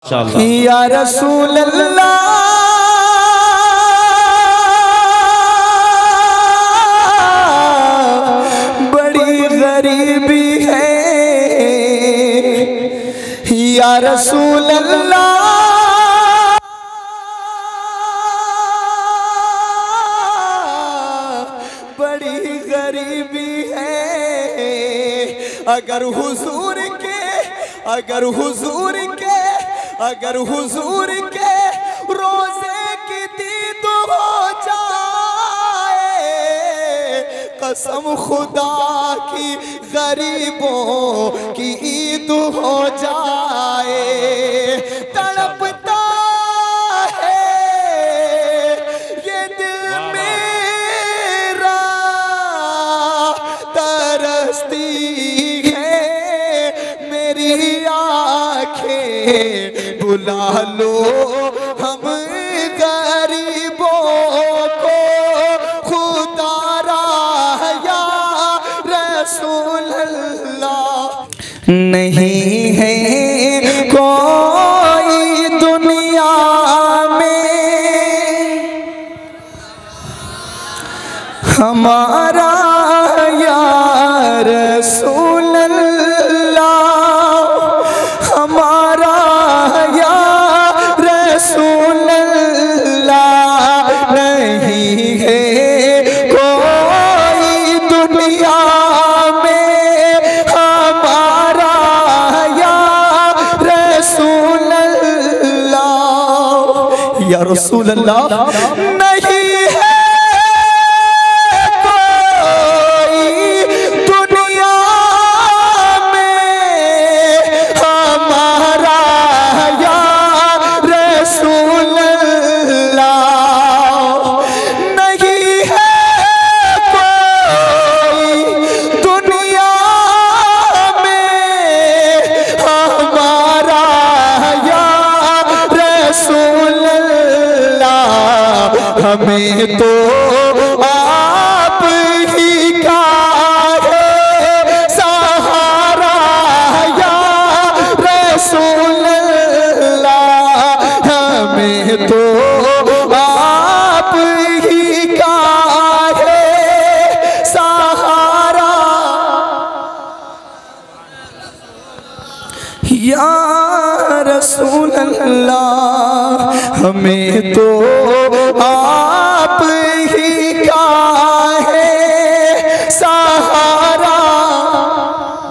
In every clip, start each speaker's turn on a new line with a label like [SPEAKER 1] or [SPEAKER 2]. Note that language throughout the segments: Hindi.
[SPEAKER 1] या रसूल अल्लाह बड़ी गरीबी है, या रसूल अल्लाह बड़ी गरीबी है। अगर हुजूर के रोज़े की दीद हो जाए, कसम खुदा की गरीबों की ईद हो जाए। तड़पता है ये दिल मेरा, तरसती है मेरी आँखें, बुला लो हम गरीबों को खुदारा या रसूल अल्लाह। नहीं है कोई दुनिया में हमारा या रसूल अल्लाह, हमारा या रसूल अल्लाह। नहीं है कोई दुनिया में हमारा या रसूल अल्लाह, या रसूल अल्लाह। नहीं हमें तो आप ही का है सहारा या रसूल अल्लाह, हमें तो आप ही का है सहारा या रसूल अल्लाह। हमें तो आप ही का है सहारा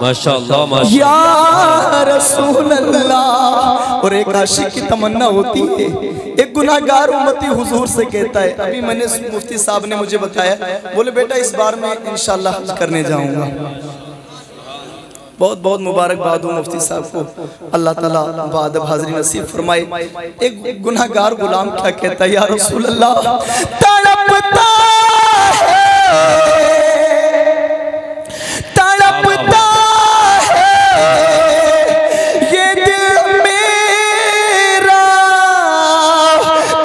[SPEAKER 1] माशाअल्लाह या रसूल अल्लाह। और एक आशिक की तमन्ना होती है, एक गुनाहगार उम्मती हुजूर से कहता है, अभी मैंने मुफ्ती साहब ने मुझे बताया, बोले बेटा इस बार मैं इंशाअल्लाह हज करने जाऊंगा। बहुत बहुत मुबारकबाद हो मुफ्ती साहब को, अल्लाह ताला बाद हाज़िरी नसीब फरमाए। एक गुनाहगार गुलाम क्या कहता है, या रसूल अल्लाह तड़पता है, तड़पता है ये दिल मेरा,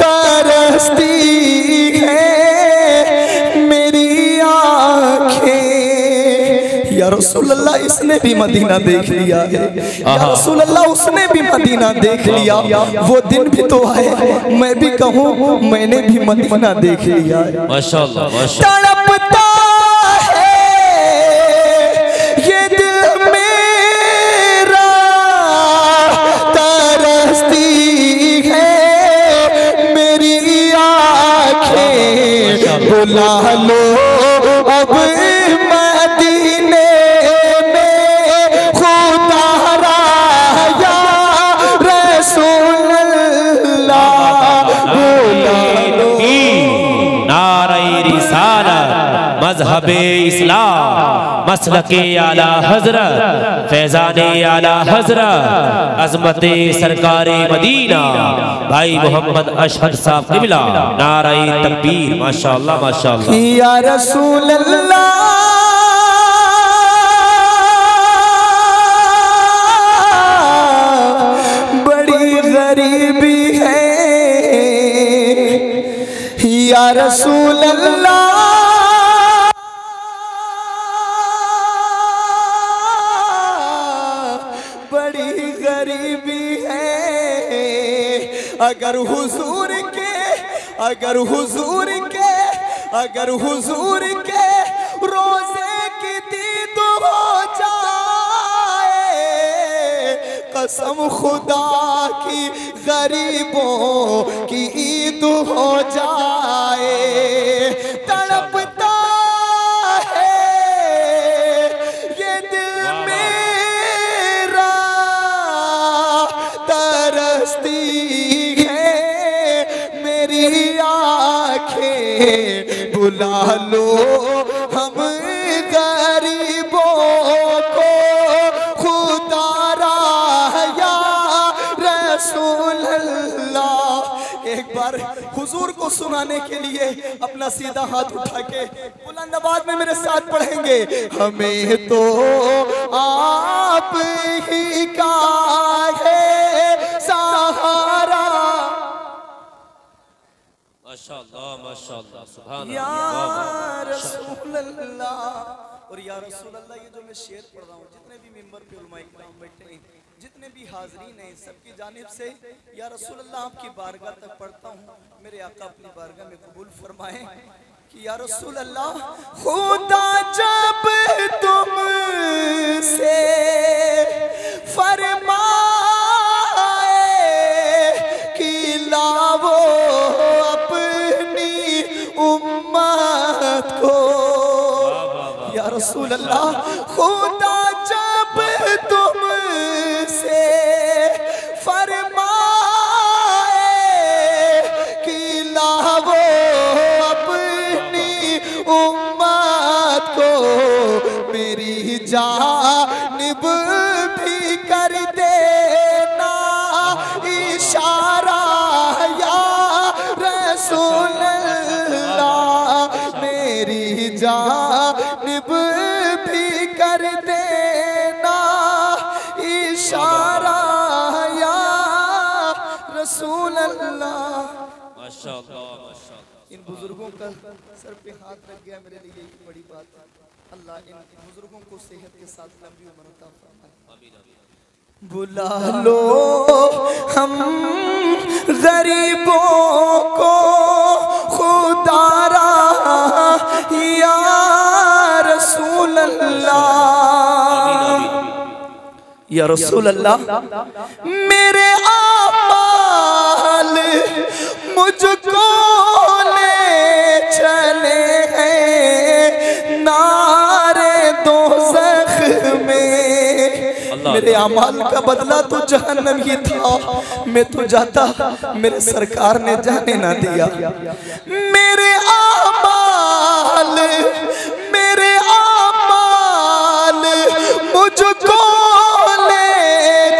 [SPEAKER 1] तरसती है मेरी आँखें। या रसूल अल्लाह इसने भी मदीना देख लिया है, या रसूल अल्लाह उसने भी मदीना देख लिया। वो दिन भी तो है मैं भी कहूँ मैंने भी मदीना देख लिया है। माशाअल्लाह तड़पता है ये दिल मेरा, तरसती है मेरी आँखें, बुला लो अब मदीने
[SPEAKER 2] मज़हबे इस्लाम मसलके आला हज़रत फैज़ाने आला हज़रत अज़मते सरकारे मदीना भाई मोहम्मद अशहद साहब क़िबला नाराए तकबीर। माशाअल्लाह माशाअल्लाह
[SPEAKER 1] या रसूल अल्लाह बड़ी गरीबी है, या रसूल अल्लाह बड़ी गरीबी है। अगर हुजूर के अगर हुजूर के अगर हुजूर के रोजे की दीद हो जाए, कसम खुदा की गरीबों की ईद हो जाए। तड़पता है ये दिल मेरा, तरसती है मेरी आंखें, बुला लो हम गरीबों को खुदा रा या रसूल अल्लाह। एक बार हुजूर को सुनाने के लिए अपना सीधा हाथ उठा के बुलंद आवाज में मेरे साथ पढ़ेंगे। हमें तो आप ही का है सहारा,
[SPEAKER 2] माशाअल्लाह माशाअल्लाह सुभान
[SPEAKER 1] या
[SPEAKER 2] अल्लाह।
[SPEAKER 1] रसूल अल्लाह। और या रसूल अल्लाह ये जो मैं शेर पढ़ रहा हूँ, जितने भी मेंबर पे उलमा इकराम बैठे हैं, जितने भी हाजरीन हैं, सबकी जानिब से या रसूल अल्लाह आपकी बारगाह तक पढ़ता हूँ। मेरे आका अपनी बारगाह में कबूल फरमाएं कि या रसूल अल्लाह, खुदा जब तुमसे फरमाए कि लाओ अपनी उम्मत को, या रसूल अल्लाह, खुदा जब तुमसे फरमाए कि लाओ अपनी उम्मत को, मेरी जानिब भी कर देना इशारा, या रसूल अल्लाह, मेरी जानिब भी कर देना इशारा, या रसूल अल्लाह।
[SPEAKER 2] माशाअल्लाह माशाअल्लाह।
[SPEAKER 1] इन बुजुर्गों का सर पे हाथ रख गया मेरे लिए यही बड़ी बात है। अल्लाह इन बुजुर्गों को सेहत के साथ लंबी उम्र अता फरमाए। आमीन आमीन। बुला लो हम गरीबों को खुदा रा या रसूल अल्लाह, या रसूल अल्लाह। मेरे आमाल मुझको ले चले हैं नारे दोज़ख में, मेरे अमाल का बदला तो जहन्नम ही था। मैं तो जाता, मेरे सरकार ने जाने ना दिया। मेरे आमाल मुझको ले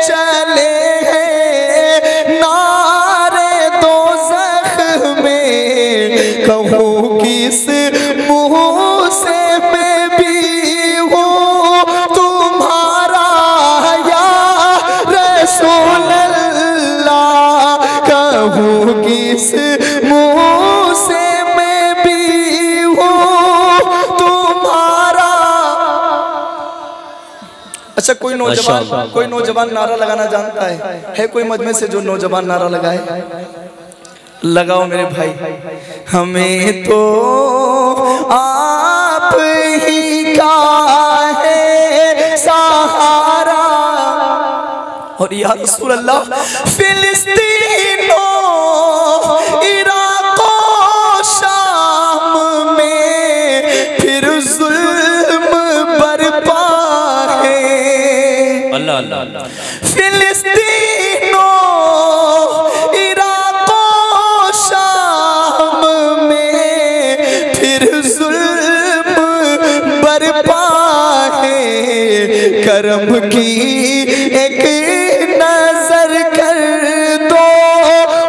[SPEAKER 1] चले हैं नारे दोज़ख में, कहूँ किस मुँह से मैं भी हूँ तुम्हारा, या रसूल अल्लाह, कहूँ किस मुँह से मैं भी हूँ तुम्हारा। अच्छा, कोई नौजवान नारा लगाना जानता है कोई मजमे से जो नौजवान नारा लगाए? लगाओ मेरे भाई। हमें तो आप ही का है सहारा, और या रसूल अल्लाह, फिलिस्तीनों इराक़ो शाम में फिर जुल्म बरपा है।
[SPEAKER 2] अल्लाह अल्लाह अल्लाह।
[SPEAKER 1] फिलिस्तीनों इराक़ो शाम में फिर जुल्म बरपा है, करम की एक नजर कर दो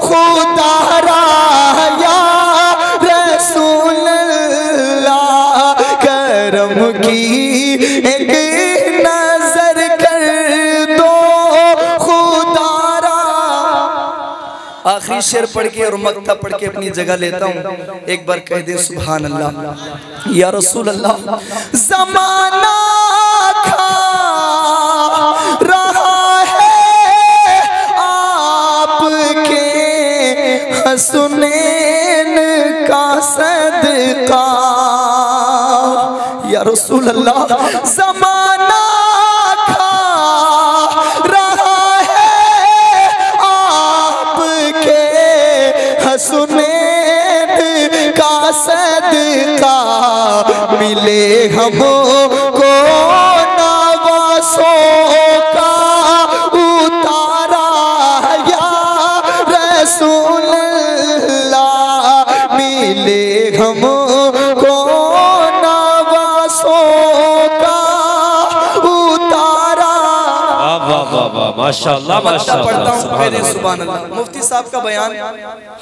[SPEAKER 1] खुदा रा या रसूल अल्लाह, करम की एक नजर कर दो खुदा रा। आखिरी शेर पढ़ के और मक्ता पढ़ के अपनी जगह लेता हूँ। एक बार कह दे सुभान अल्लाह। या रसूल अल्लाह, ज़माना खा रहा है आपके हसनैन का सदका। या रसूल अल्लाह ज़माना खा रहा है आपके हसनैन का सदका। मिले हमको नवासों का उतारा या रसूल अल्लाह। मिले हमको नवासों का उतारा।
[SPEAKER 2] माशाअल्लाह माशाअल्लाह
[SPEAKER 1] पढ़ता हूँ सुभान अल्लाह। मुफ्ती साहब का बयान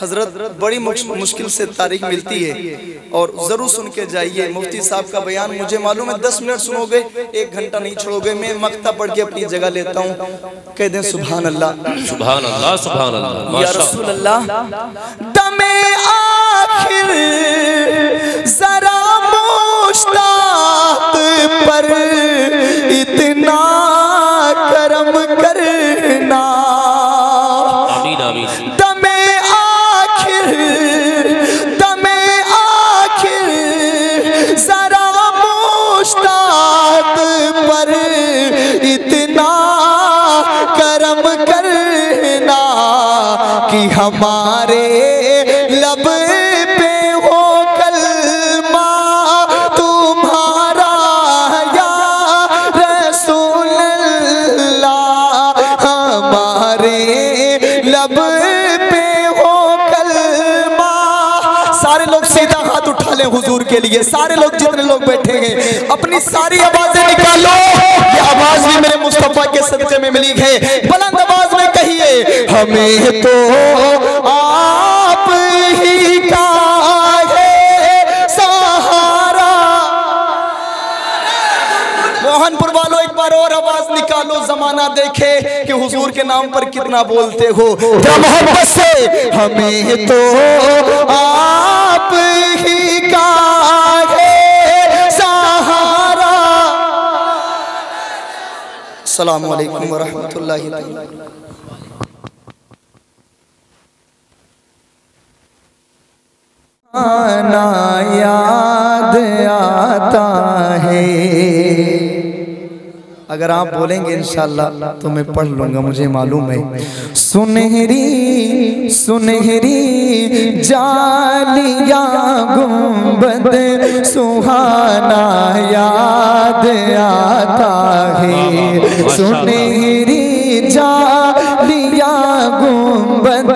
[SPEAKER 1] हजरत बड़ी मुश्किल से तारीख मिलती है और जरूर सुन के जाइए। मुफ्ती साहब का बयान मुझे मालूम है 10 मिनट सुनोगे 1 घंटा नहीं छोड़ोगे। मैं मक्ता पढ़ के अपनी जगह लेता हूँ। कह दें सुभान अल्लाह
[SPEAKER 2] सुभान अल्लाह सुभान अल्लाह।
[SPEAKER 1] या रसूल अल्लाह दमे आखिर जरा मुश्ताक पर इतना करम करना।
[SPEAKER 2] आमीन आमीन।
[SPEAKER 1] दमे आखिर जरा मुश्ताक पर इतना करम करना कि हमारे लब पे हो कलमा तुम्हारा या रसूल अल्लाह। हमारे लब पे हो कलमा। सारे लोग सीधा हाथ उठा लें हुजूर के लिए। सारे लोग जितने लोग बैठे हैं अपनी सारी आवाजें निकालो। ये आवाज भी मेरे मुस्तफा के सदके में मिली है। बुलंद आवाज में कहिए हमें तो आप ही का है सहारा। मोहनपुर वालों एक बार और आवाज निकालो। जमाना देखे कि हुजूर के नाम पर कितना बोलते हो। मोहब्बत से हमें तो आप ही का है सहारा। अस्सलामु अलैकुम वरहमतुल्लाहि तआला। आना याद आता है। अगर आप बोलेंगे इंशाल्लाह तो मैं पढ़ लूंगा, मुझे मालूम है। सुनहरी सुनहरी जालिया गुंबद सुहाना याद आता है। सुनहरी जालिया गुंबद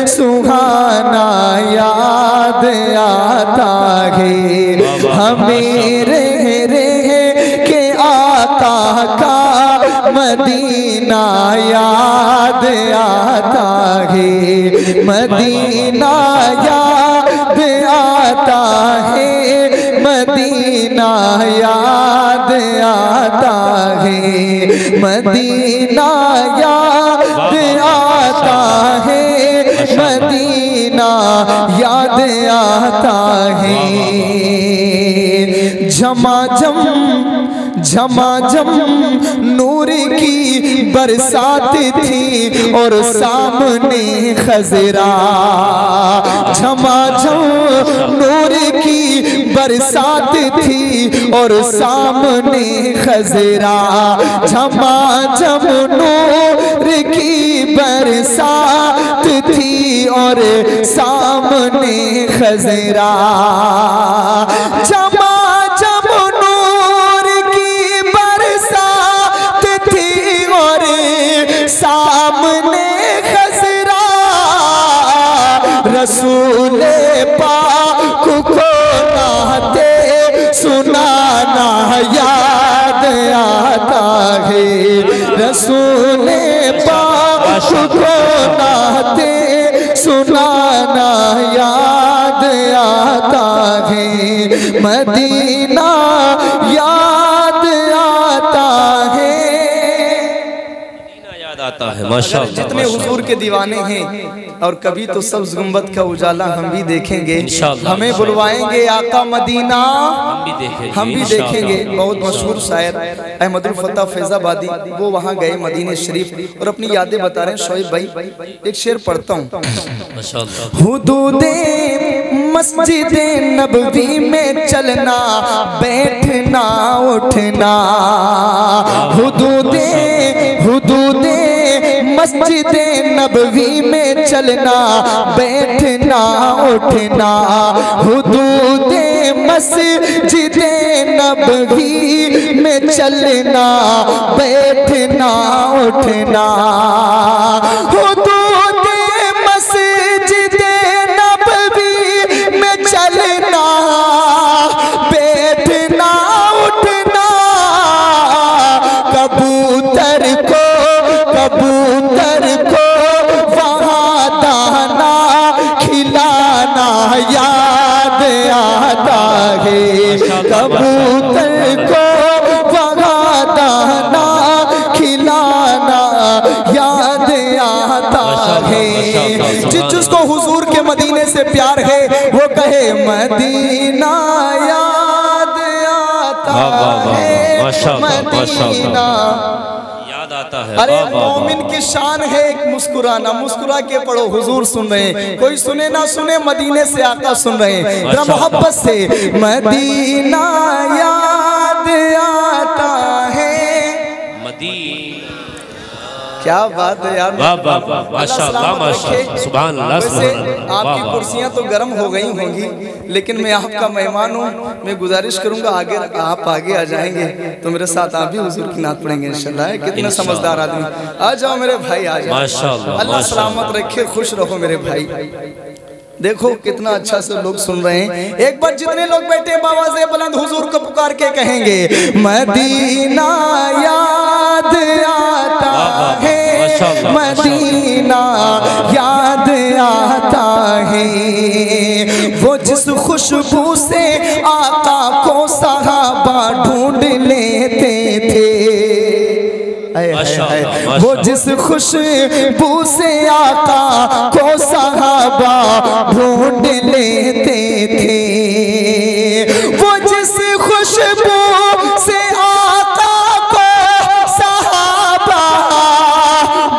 [SPEAKER 1] सुहाना याद आता है। हमें रह के आका का मदीना याद आता है। मदीना याद आता है। मदीना याद आता है। मदीना याद आता है। मदीना याद आता है। झमाझम झमाझम नूर की बरसात थी और सामने खजरा। झमाझम नूर की बरसात थी और सामने खजरा। झमाझम नूर की बरसात थी और सामने खजरा। झमाझम नूर की बरसात थी और सामने खजरा। रसूल पाक को नाते सुनाना याद आता है। रसूल पाक को नाते सुनाना याद आता है। मदीना याद आता है।
[SPEAKER 2] मदीना याद आता है। माशाअल्लाह
[SPEAKER 1] जितने हुजूर के दीवाने हैं और कभी तो सब्ज़ गुंबद का उजाला हम भी देखेंगे, हमें बुलवाएंगे आका मदीना हम भी देखेंगे। बहुत मशहूर शायर अहमदुल फत्ता फैजाबादी वो वहाँ गए मदीने शरीफ और अपनी यादें बता रहे हैं। शोएब भाई एक शेर पढ़ता हूँ। हुदूदे मस्जिदे नबवी में चलना बैठना उठना, हुदूदे मस्जिदे नबवी में चलना बैठना उठना, हुदूदे मस्जिदे नबवी में चलना बैठना उठना, हुदूदे मस्जिदे नबवी में चलना बैठना उठना, कबूतर को वहाँ दाना खिलाना याद आता है, कबूतर को वहाँ दाना खिलाना याद आता है। जिसको हुजूर के मदीने से प्यार है वो कहे मदीना याद आता है, मदीना
[SPEAKER 2] आता है।
[SPEAKER 1] अरे मोमिन की शान है एक मुस्कुराना, मुस्कुरा के पढ़ो। हुजूर सुन रहे हैं, कोई सुने ना सुने मदीने से आका सुन रहे हैं। जरा मोहब्बत से मदीना याद आता है, क्या बात है यार,
[SPEAKER 2] माशाअल्लाह माशाअल्लाह सुभान अल्लाह।
[SPEAKER 1] आपकी कुर्सियां तो गर्म हो गई होंगी, लेकिन मैं आपका मेहमान हूँ। मैं गुजारिश करूंगा आगे आप आगे आ जाएंगे तो मेरे साथ आप भी हुजूर की नात पढ़ेंगे इंशाल्लाह। कितने समझदार आदमी, आ जाओ मेरे भाई आ जाओ।
[SPEAKER 2] माशाअल्लाह
[SPEAKER 1] अल्लाह सलामत रखे, खुश रहो मेरे भाई। देखो कितना अच्छा से लोग सुन रहे हैं। एक बार जितने लोग बैठे बाबा से बुलंद हुजूर को पुकार के कहेंगे मदीना याद आता है, मदीना याद आता है, वो जिस खुशबू से आका को सहाबा ढूंढ लेते थे, वो जिस खुशबू से आका को सहाबा ढूंढ लेते थे, वो जिस खुशबू से आका को सहाबा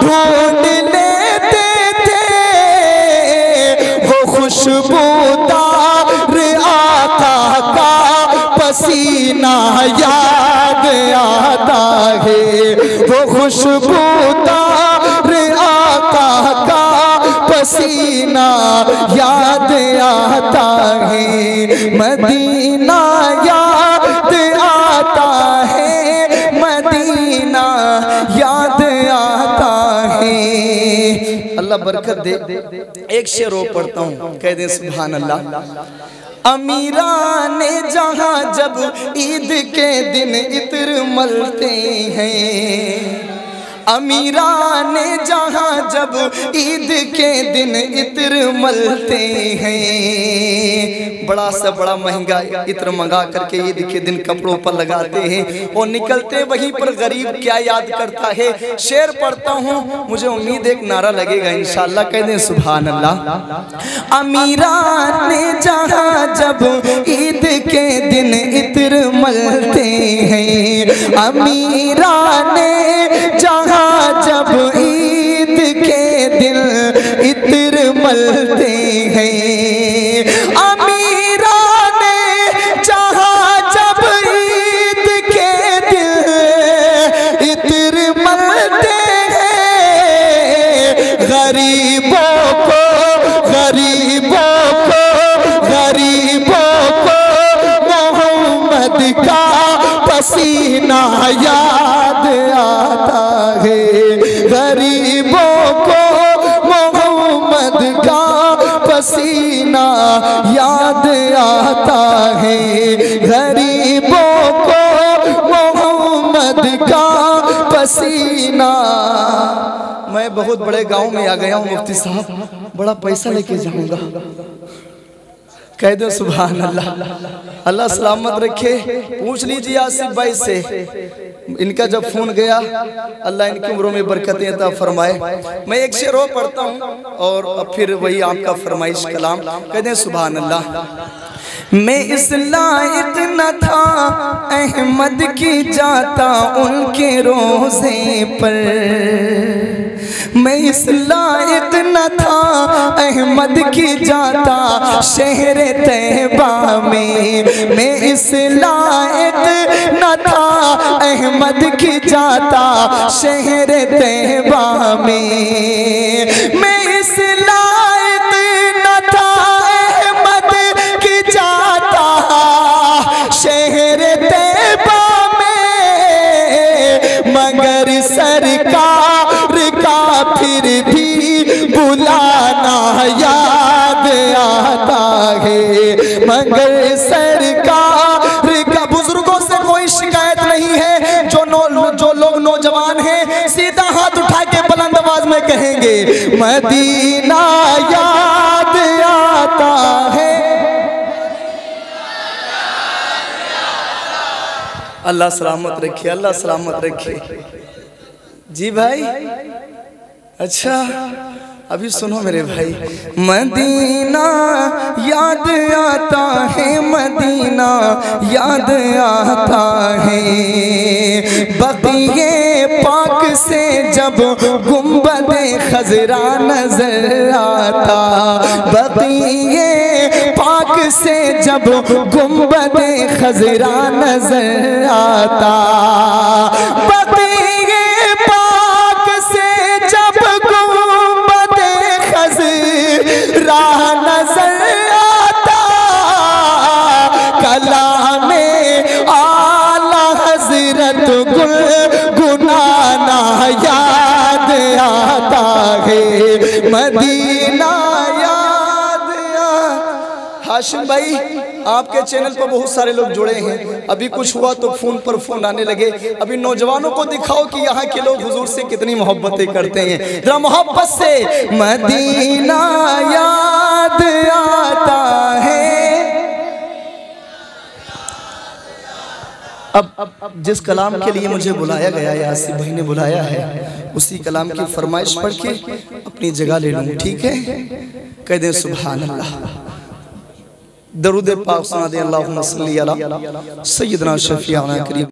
[SPEAKER 1] ढूंढ लेते थे, वो खुशबूदार आका का पसीना याद आता है, वो खुशबूदार आका का पसीना याद आता है, मदीना याद आता है, मदीना याद आता है। अल्लाह बरकत दे। एक शेर और पढ़ता हूँ, कह दे सुभान अल्लाह। अमीरा ने जहाँ जब ईद के दिन इत्र मलते हैं, अमीरा ने जहाँ जब ईद के दिन इत्र मलते हैं, बड़ा सा बड़ा महंगा इत्र मंगा करके ईद के दिन कपड़ों पर लगाते हैं और निकलते वहीं पर गरीब क्या याद करता है। शेर पढ़ता हूँ, मुझे उम्मीद एक नारा लगेगा इंशाअल्लाह, कह दें सुभान अल्लाह। अमीरा ने जहाँ जब ईद के दिन इत्र मलते हैं, अमीरा ने जहाँ जब ईद के दिन इत्र मलते हैं, अमीरा ने जहाँ जब ईद के दिन इत्र मलते हैं, गरीबों को मोहम्मद का पसीना याद आता है, गरीबों को मोहम्मद का पसीना याद आता है, गरीबों को मोहम्मद का पसीना। मैं बहुत बड़े गांव में आ गया हूँ मुफ्ती साहब, बड़ा पैसा लेके जाऊंगा। कह दो सुभान अल्लाह। अल्लाह सलामत रखे। पूछ लीजिए आसिफ भाई से, इनका जब फोन गया, अल्लाह इनकी उम्रों में बरकतें अता फरमाए। मैं एक शेर और पढ़ता हूँ और फिर वही आपका फरमाइश कलाम। कह दें सुभान अल्लाह। मैं इस लायक न था अहमद की जाता उनके रोज़े पर, मैं इस लायक न था अहमद की जाता शहर तैबा में, मैं इस लायक न था अहमद की जाता शहर तैबा में, मैं इस लायक न था अहमद की जाता शहर तैबा में, मगर सरकार का फिर भी बुलाना याद आता है, मगर सरकार का। बुजुर्गों से कोई शिकायत नहीं है, जो लोग नौजवान हैं सीधा हाथ उठा के बुलंद आवाज में कहेंगे मदीना याद आता है। अल्लाह सलामत रखे, अल्लाह सलामत रखे। जी भाई, अच्छा अभी सुनो मेरे भाई। मदीना याद आता है, मदीना याद आता है, बक़िए पाक से जब गुंबदे खजरा नजर आता, बक़िए पाक से जब गुंबदे खजरा नजर आता, बक़िए पाक से जब गुंबदे खजरा नजर आता, कलामे आला हजरत गुनगुनाना याद आता है, मदीना याद हाशिम भाई, आपके चैनल पर बहुत सारे लोग जुड़े हैं। अभी कुछ हुआ तो फोन पर फोन आने लगे। अभी नौजवानों को दिखाओ कि यहाँ के लोग हुजूर से कितनी मोहब्बतें करते हैं, जरा मोहब्बत से मदीना याद आता है। अब जिस कलाम के लिए मुझे बुलाया गया है, आसिफ भाई ने बुलाया है, उसी कलाम की फरमाइश पढ़ के अपनी जगह ले लूँ, ठीक है? कह दें सुभान अल्लाह। दरूद पाक सुना दे, अल्लाहुम्मा सल्ली अला सय्यदना शफीअना करीम।